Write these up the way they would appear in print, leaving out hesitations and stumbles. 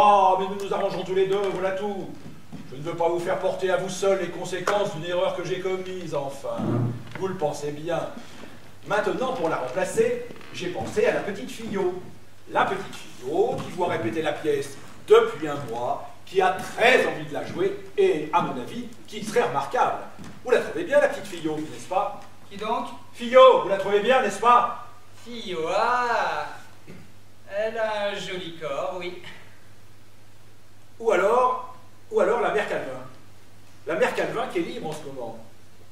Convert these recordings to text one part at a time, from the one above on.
Ah, mais nous nous arrangeons tous les deux, voilà tout. Je ne veux pas vous faire porter à vous seul les conséquences d'une erreur que j'ai commise, enfin. Vous le pensez bien. Maintenant, pour la remplacer, j'ai pensé à la petite Fillot. La petite Fillot qui voit répéter la pièce depuis un mois, qui a très envie de la jouer et, à mon avis, qui serait remarquable. Vous la trouvez bien, la petite Fillot, n'est-ce pas? Qui donc? Fillot, vous la trouvez bien, n'est-ce pas? Fillot, ah! Elle a un joli corps, oui. Ou alors la mère Calvin. La mère Calvin qui est libre en ce moment.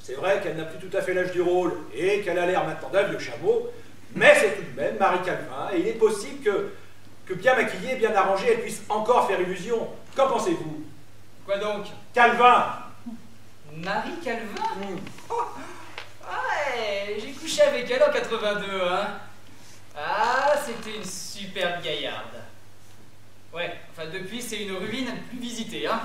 C'est vrai qu'elle n'a plus tout à fait l'âge du rôle et qu'elle a l'air maintenant d'un vieux chameau, mais c'est tout de même Marie Calvin, et il est possible que bien maquillée, bien arrangée, elle puisse encore faire illusion. Qu'en pensez-vous? Quoi donc? Calvin! Marie Calvin? Oh, ouais, j'ai couché avec elle en 82, hein. Ah, c'était une superbe gaillarde. Ouais, enfin depuis c'est une ruine plus visitée, hein.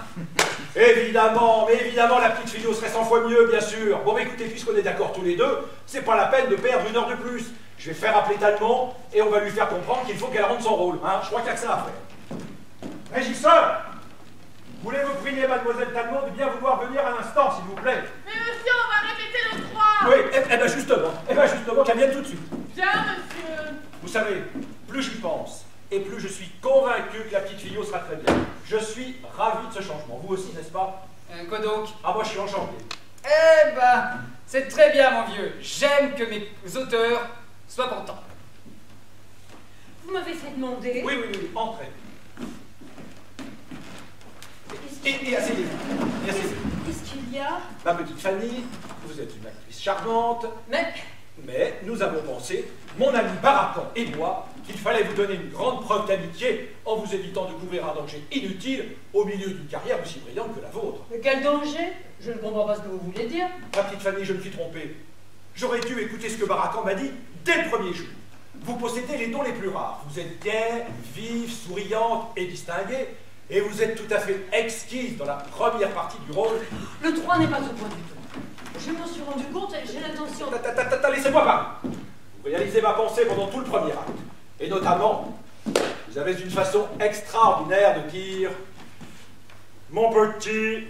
Évidemment, mais évidemment, la petite Fillot serait 100 fois mieux, bien sûr. Bon, mais écoutez, puisqu'on est d'accord tous les deux, c'est pas la peine de perdre une heure de plus. Je vais faire appeler Talmont et on va lui faire comprendre qu'il faut qu'elle rende son rôle, hein. Je crois qu'il n'y a que ça à faire. Régisseur! Voulez-vous prier mademoiselle Talmont de bien vouloir venir à l'instant, s'il vous plaît? Mais monsieur, on va répéter le 3. Oui, eh ben justement, qu'elle vienne tout de suite. Bien, monsieur. Vous savez, plus j'y pense, et plus je suis convaincu que la petite Fillot sera très bien. Je suis ravi de ce changement. Vous aussi, n'est-ce pas? Quoi donc? Ah, moi, je suis enchanté. Eh ben, c'est très bien, mon vieux. J'aime que mes auteurs soient contents. Vous m'avez fait demander. Oui, entrez. Et asseyez-vous. Qu'est-ce qu'il y a? Ma petite Fanny, vous êtes une actrice charmante. Mais nous avons pensé, mon ami Barakan et moi, qu'il fallait vous donner une grande preuve d'amitié en vous évitant de couvrir un danger inutile au milieu d'une carrière aussi brillante que la vôtre. Mais quel danger? Je ne comprends pas ce que vous voulez dire. Ma petite Fanny, je me suis trompé. J'aurais dû écouter ce que Barakan m'a dit dès le premier jour. Vous possédez les dons les plus rares. Vous êtes gaie, vive, souriante et distinguée. Et vous êtes tout à fait exquise dans la première partie du rôle. Le 3 n'est pas au point du tout. Je m'en suis rendu compte et j'ai l'intention... Laissez-moi parler. Vous réalisez ma pensée pendant tout le premier acte. Et notamment, vous avez une façon extraordinaire de dire « Mon petit,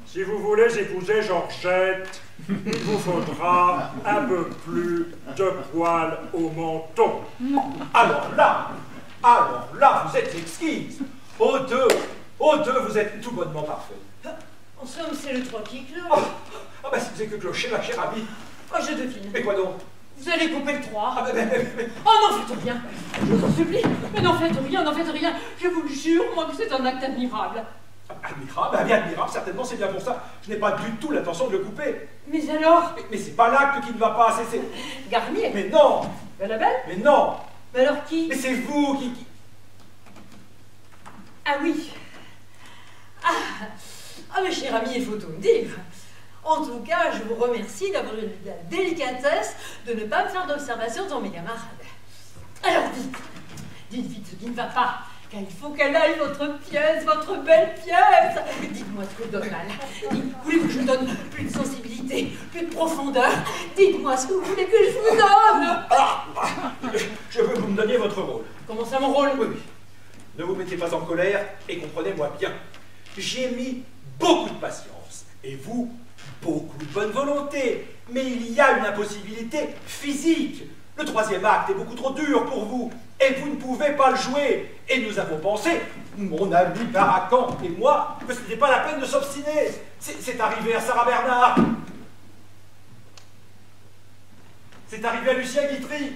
si vous voulez épouser Georgette, il vous faudra un peu plus de poils au menton. » Alors là, vous êtes exquise. Aux deux, vous êtes tout bonnement parfait. En somme, c'est le 3 qui cloche. Ah bah si c'est que clocher, ma chère amie. Oh, je devine. Mais quoi donc? Vous allez couper le 3. Ah mais... Oh, n'en faites rien. Je vous en supplie. Mais n'en faites rien. Je vous le jure, moi, que c'est un acte admirable. Admirable? Ah bien admirable, certainement, c'est bien pour ça. Je n'ai pas du tout l'intention de le couper. Mais alors? Mais c'est pas l'acte qui ne va pas, c'est... Garnier? Mais non! Annabelle? Mais non! Mais alors qui? Mais c'est vous qui... Ah oui. Ah, mais cher ami, il faut tout me dire. En tout cas, je vous remercie d'avoir eu la délicatesse de ne pas me faire d'observation dans mes camarades. Alors dites vite ce qui ne va pas, car il faut qu'elle aille votre pièce, votre belle pièce. Dites-moi ce que donne mal. Voulez que je vous donne plus de sensibilité, plus de profondeur? Dites-moi ce que vous voulez que je vous donne. Je veux que vous me donniez votre rôle. Comment ça, mon rôle? Oui. Ne vous mettez pas en colère et comprenez-moi bien. J'ai mis beaucoup de patience et vous, beaucoup de bonne volonté. Mais il y a une impossibilité physique. Le troisième acte est beaucoup trop dur pour vous et vous ne pouvez pas le jouer. Et nous avons pensé, mon ami Barakan et moi, que ce n'était pas la peine de s'obstiner. C'est arrivé à Sarah Bernard. C'est arrivé à Lucien Guitry.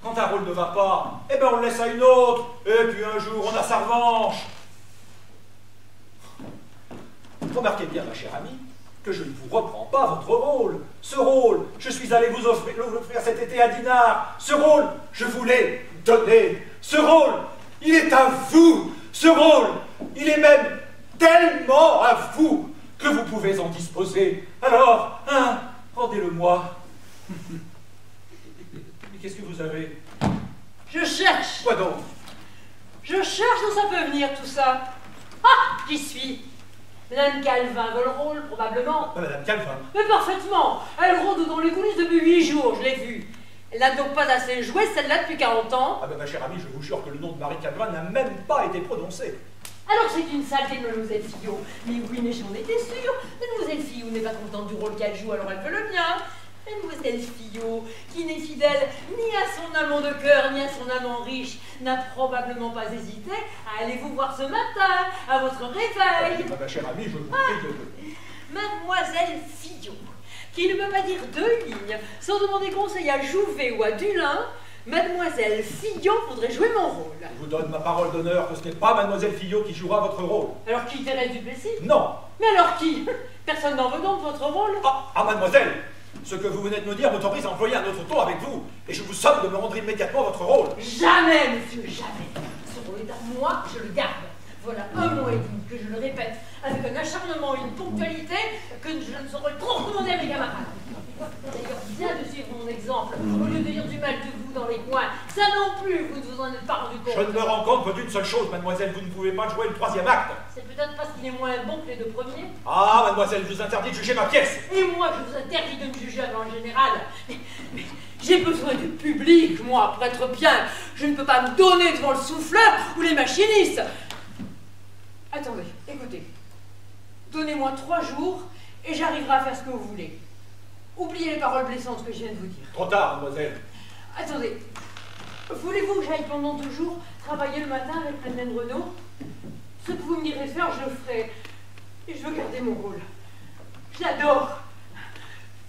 Quand un rôle ne va pas, eh ben on le laisse à une autre, et puis un jour on a sa revanche. Remarquez bien, ma chère amie, que je ne vous reprends pas votre rôle. Ce rôle, je suis allé vous l'offrir cet été à Dinard. Ce rôle, je vous l'ai donné. Ce rôle, il est à vous. Ce rôle, il est même tellement à vous que vous pouvez en disposer. Alors, hein, rendez-le-moi. Qu'est-ce que vous avez? Je cherche. Quoi donc? Je cherche où ça peut venir tout ça. Ah, j'y suis. Madame Calvin veut le rôle, probablement. Madame Calvin? Mais parfaitement. Elle rôde dans les coulisses depuis 8 jours, je l'ai vue. Elle n'a donc pas assez joué celle-là depuis 40 ans. Ah ben ma chère amie, je vous jure que le nom de Marie Calvin n'a même pas été prononcé. Alors c'est une saleté de Mademoiselle Fillot. Mais oui, mais j'en étais sûre. Mademoiselle Fillot n'est pas contente du rôle qu'elle joue, alors elle veut le mien. Mademoiselle Fillot, qui n'est fidèle ni à son amant de cœur, ni à son amant riche, n'a probablement pas hésité à aller vous voir ce matin, à votre réveil. Ah, ma chère amie, je vous prie de... Mademoiselle Fillot, qui ne peut pas dire 2 lignes sans demander conseil à Jouvet ou à Dulin, Mademoiselle Fillot voudrait jouer mon rôle. Je vous donne ma parole d'honneur que ce n'est pas Mademoiselle Fillot qui jouera votre rôle. Alors qui, Thérèse Duplessis? Non. Mais alors qui? Personne n'en veut donc votre rôle? Ah, mademoiselle, ce que vous venez de me dire m'autorise à employer un autre ton avec vous, et je vous somme de me rendre immédiatement votre rôle. Jamais, monsieur, jamais. Ce rôle est à moi, je le garde. Voilà 1 mois et demi que je le répète, avec un acharnement et une ponctualité que je ne saurais trop recommander à mes camarades. D'ailleurs, bien de suivre mon exemple, au lieu de dire du mal de vous dans les coins. Ça non plus, vous ne vous en êtes pas rendu compte. Je ne me rends compte que d'une seule chose, mademoiselle, vous ne pouvez pas jouer le 3e acte. C'est peut-être parce qu'il est moins bon que les 2 premiers. Ah, mademoiselle, je vous interdis de juger ma pièce. Et moi, je vous interdis de me juger en général. Mais j'ai besoin du public, moi, pour être bien. Je ne peux pas me donner devant le souffleur ou les machinistes. Attendez, écoutez. Donnez-moi 3 jours et j'arriverai à faire ce que vous voulez. Oubliez les paroles blessantes que je viens de vous dire. Trop tard, mademoiselle. Attendez. Voulez-vous que j'aille pendant 2 jours travailler le matin avec Madeleine Renaud? Ce que vous me direz faire, je le ferai. Et je veux garder mon rôle. Je l'adore.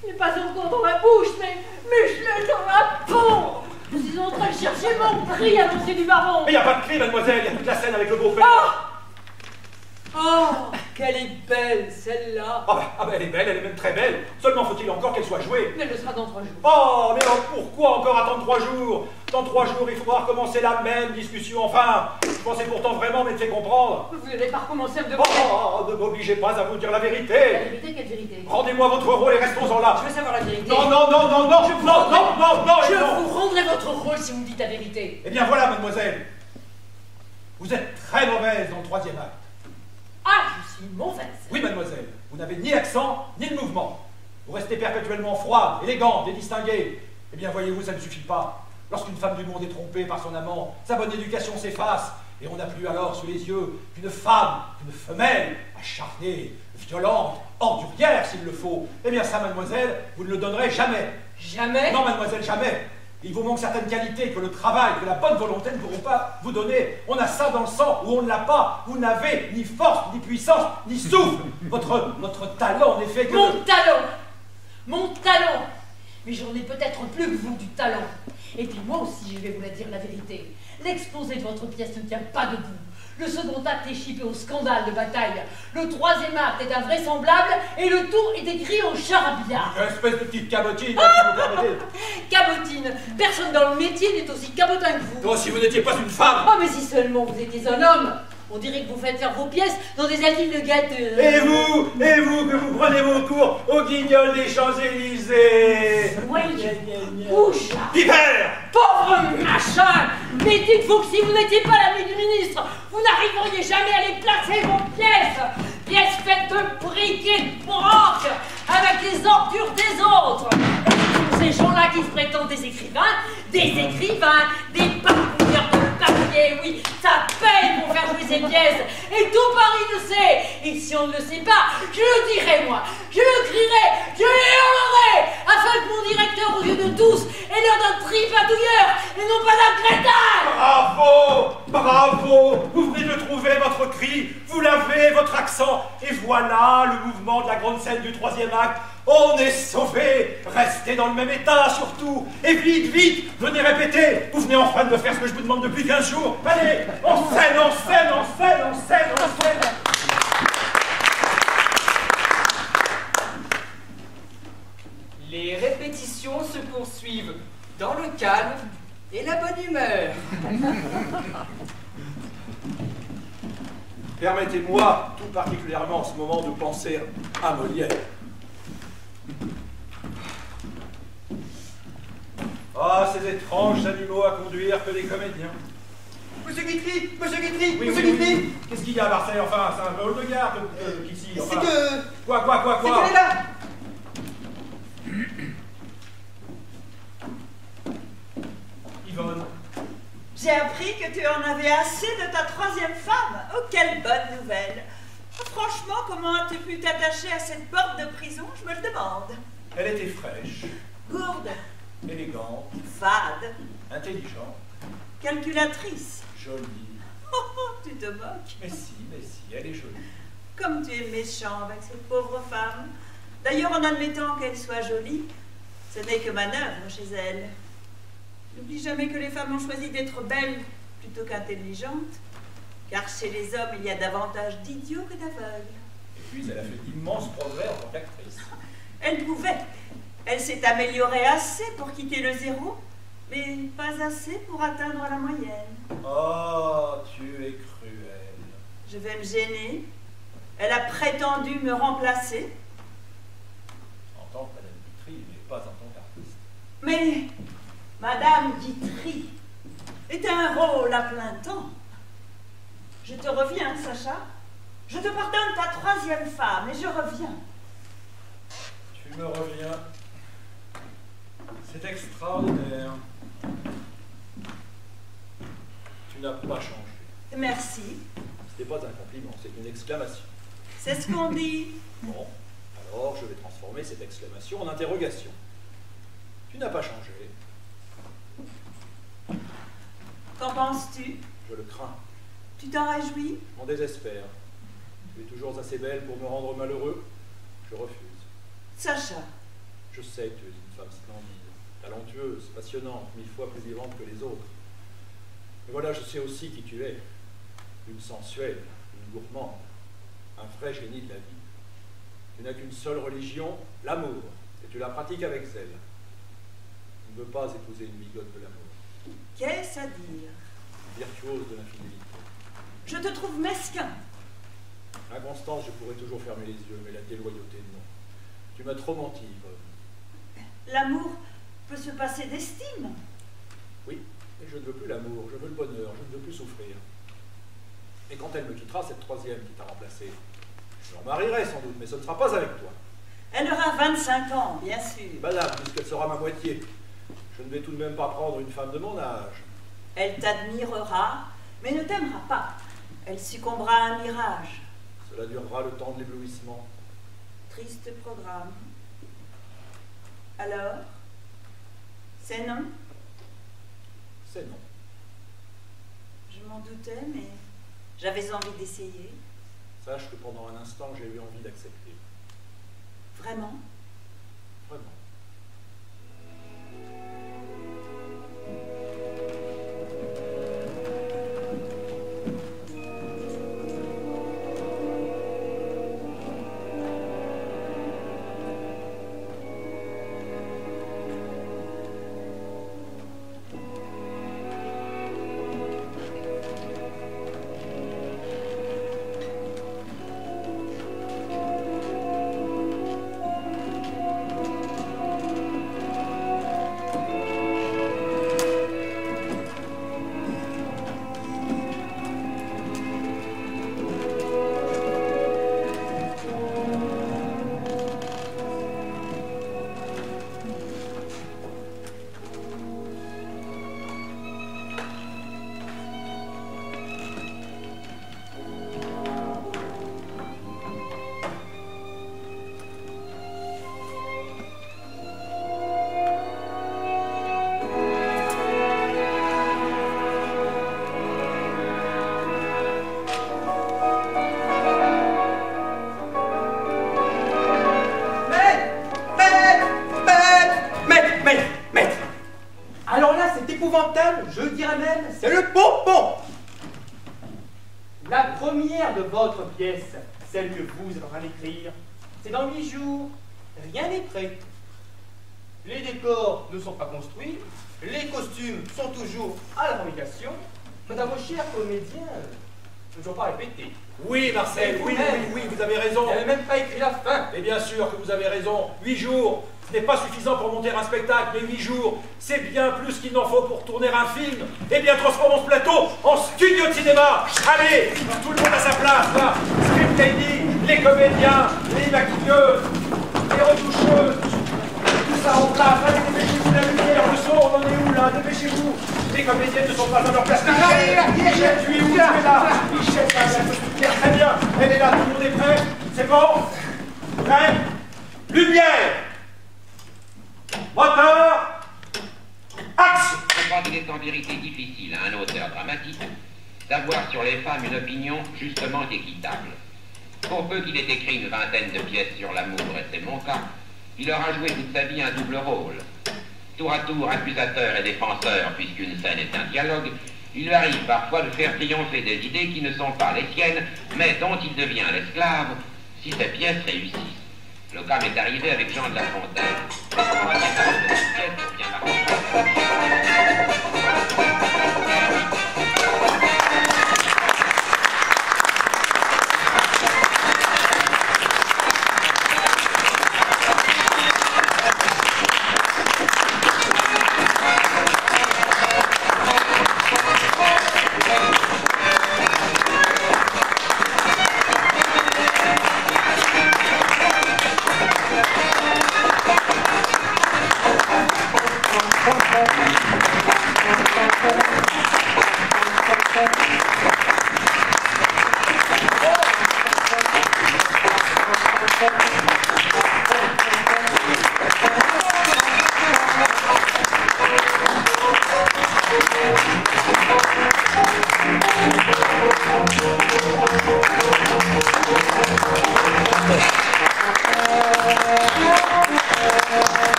Je n'ai pas encore dans ma bouche, mais je l'ai dans ma peau. Je suis en train de chercher mon prix à Monsieur du Baron. Mais il n'y a pas de clé, mademoiselle, il y a toute la scène avec le beau-père. Oh, qu'elle est belle, celle-là. Ah ben, elle est belle, elle est même très belle. Seulement faut-il encore qu'elle soit jouée. Mais elle le sera dans 3 jours. Oh, mais alors pourquoi encore attendre 3 jours? Dans 3 jours, il faudra recommencer la même discussion, enfin. Je pensais pourtant vraiment m'être fait comprendre. Vous n'allez pas recommencer à me demander. Oh, ne m'obligez pas à vous dire la vérité. La vérité, quelle vérité? Rendez-moi votre rôle et restons-en là. Je veux savoir la vérité. Non, non, non, non, non, non. Je vous rendrai votre rôle si vous me dites la vérité. Eh bien voilà, mademoiselle. Vous êtes très mauvaise dans le 3e acte. Ah, je suis mauvaise. Oui, mademoiselle. Vous n'avez ni accent, ni de mouvement. Vous restez perpétuellement froide, élégante et distinguée. Eh bien, voyez-vous, ça ne suffit pas. Lorsqu'une femme du monde est trompée par son amant, sa bonne éducation s'efface, et on n'a plus alors sous les yeux qu'une femme, qu'une femelle, acharnée, violente, ordurière s'il le faut. Eh bien ça, mademoiselle, vous ne le donnerez jamais. Jamais? Non, mademoiselle, jamais. Il vous manque certaines qualités que le travail, que la bonne volonté ne pourront pas vous donner. On a ça dans le sang ou on ne l'a pas. Vous n'avez ni force, ni puissance, ni souffle. Votre talent n'est fait que... Mon talent! Mon talent! Mais j'en ai peut-être plus que vous du talent. Et puis moi aussi, je vais vous la dire la vérité. L'exposé de votre pièce ne tient pas debout. Le second acte est chippé au scandale de bataille. Le 3e acte est invraisemblable et le tout est écrit en charabia. Espèce de petite cabotine, là, qui vous permettez. Cabotine, personne dans le métier n'est aussi cabotin que vous. Oh, si vous n'étiez pas une femme. Oh, mais si seulement vous étiez un homme. On dirait que vous faites faire vos pièces dans des asiles de gâteux. Et vous, que vous prenez vos cours au Guignol des Champs-Élysées. Voyez, bouche. Pipère. Pauvre machin! Mais dites-vous que si vous n'étiez pas l'ami du ministre, vous n'arriveriez jamais à les placer vos pièces! Pièces faites de briques et de broc, avec les ordures des autres! Et tous ces gens-là qui se prétendent des écrivains, des parcours de papier, oui, ça paye pour faire jouer ces pièces! Et tout Paris le sait! Et si on ne le sait pas, je le dirai moi! Je le crierai! Je hurlerai! Afin que mon directeur, aux yeux de tous, ait l'air d'un tripatouilleur et non pas d'un crétin! Bravo! Bravo! Vous venez de trouver votre cri, vous l'avez, votre accent, et voilà le mouvement de la grande scène du 3e acte. On est sauvés! Restez dans le même état, surtout! Et vite, vite! Venez répéter! Vous venez enfin de me faire ce que je vous demande depuis 15 jours! Allez! En scène, en scène, en scène, en scène, en scène! Les répétitions se poursuivent dans le calme et la bonne humeur. Permettez-moi, tout particulièrement en ce moment, de penser à Molière. Ah, ces étranges animaux à conduire que les comédiens. Monsieur Guitry, monsieur Guitry, Oui, monsieur oui, Guitry. oui. Qu'est-ce qu'il y a à Marseille? Enfin, c'est un rôle de garde qu'ici. Enfin. C'est que... Quoi? C'est qu'elle est là. J'ai appris que tu en avais assez de ta troisième femme. Oh, quelle bonne nouvelle. Franchement, comment as-tu pu t'attacher à cette porte de prison? Je me le demande. Elle était fraîche, Gourde, élégante, fade, intelligente, calculatrice. jolie. Oh, tu te moques. Mais si, elle est jolie. Comme tu es méchant avec cette pauvre femme. D'ailleurs, en admettant qu'elle soit jolie, ce n'est que manœuvre chez elle. N'oublie jamais que les femmes ont choisi d'être belles plutôt qu'intelligentes, car chez les hommes, il y a davantage d'idiots que d'aveugles. Et puis, elle a fait d'immenses progrès en tant qu'actrice. Elle pouvait. Elle s'est améliorée assez pour quitter le zéro, mais pas assez pour atteindre la moyenne. Oh, tu es cruelle. Je vais me gêner. Elle a prétendu me remplacer. En tant que Madame Guitry, mais pas en tant qu'artiste. Mais Madame Guitry est un rôle à plein temps. Je te reviens, Sacha. Je te pardonne ta troisième femme et je reviens. Tu me reviens. C'est extraordinaire. Tu n'as pas changé. Merci. Ce n'est pas un compliment, c'est une exclamation. C'est ce qu'on dit. Bon, alors je vais transformer cette exclamation en interrogation. Tu n'as pas changé. Qu'en penses-tu? Je le crains. Tu t'en réjouis? Je m'en désespère. Tu es toujours assez belle pour me rendre malheureux. Je refuse. Sacha, Je sais que tu es une femme splendide, talentueuse, passionnante, 1000 fois plus vivante que les autres. Mais voilà, je sais aussi qui tu es. Une sensuelle, une gourmande, un vrai génie de la vie. Tu n'as qu'une seule religion, l'amour, et tu la pratiques avec zèle. Tu ne veux pas épouser une bigote de l'amour. qu'est-ce à dire? Virtuose de l'infidélité. Je te trouve mesquin. Inconstance, je pourrais toujours fermer les yeux, mais la déloyauté, non. Tu m'as trop menti, Yvonne. L'amour peut se passer d'estime. Oui, mais je ne veux plus l'amour, je veux le bonheur, je ne veux plus souffrir. Et quand elle me quittera, cette troisième qui t'a remplacé, je me marierai sans doute, mais ce ne sera pas avec toi. Elle aura 25 ans, bien sûr. Madame, puisqu'elle sera ma moitié, je ne vais tout de même pas prendre une femme de mon âge. Elle t'admirera, mais ne t'aimera pas. Elle succombera à un mirage. Cela durera le temps de l'éblouissement. Triste programme. Alors, c'est non? C'est non. Je m'en doutais, mais j'avais envie d'essayer. Sache que pendant un instant, j'ai eu envie d'accepter. Vraiment? Vraiment. Je dirais même, c'est le bonbon. La première de votre pièce, celle que vous êtes en train d'écrire, c'est dans 8 jours. Rien n'est prêt. Les décors ne sont pas construits, les costumes sont toujours à la fabrication. Quant à vos chers comédiens, ne sont pas répétés. Oui, Marcel, oui, vous avez raison. Vous n'avez même pas écrit la fin. Et bien sûr que vous avez raison. 8 jours, ce n'est pas suffisant pour monter un spectacle, mais 8 jours, c'est bien plus qu'il n'en faut pour tourner un film. Eh bien, transformons ce plateau en studio de cinéma. Allez, tout le monde à sa place, là. Script lady, les comédiens, les maquilleuses, les retoucheuses. Tout ça en place, allez, dépêchez-vous la lumière, le son. garçon, on en est où là? Dépêchez-vous. Les comédiennes ne sont pas à leur place. Michel, tu es où? Tu es là. Michel, très bien. Elle est là, tout le monde est prêt? C'est bon? Prêt? Lumière! Moteur! Action! Je crois qu'il est en vérité difficile à un auteur dramatique d'avoir sur les femmes une opinion justement équitable. Pour peu qu'il ait écrit une vingtaine de pièces sur l'amour, et c'est mon cas, il aura joué toute sa vie un double rôle. Tour à tour accusateur et défenseur, puisqu'une scène est un dialogue, il lui arrive parfois de faire triompher des idées qui ne sont pas les siennes, mais dont il devient l'esclave si ses pièces réussissent. Le cas m'est arrivé avec Jean de La Fontaine. Thank you.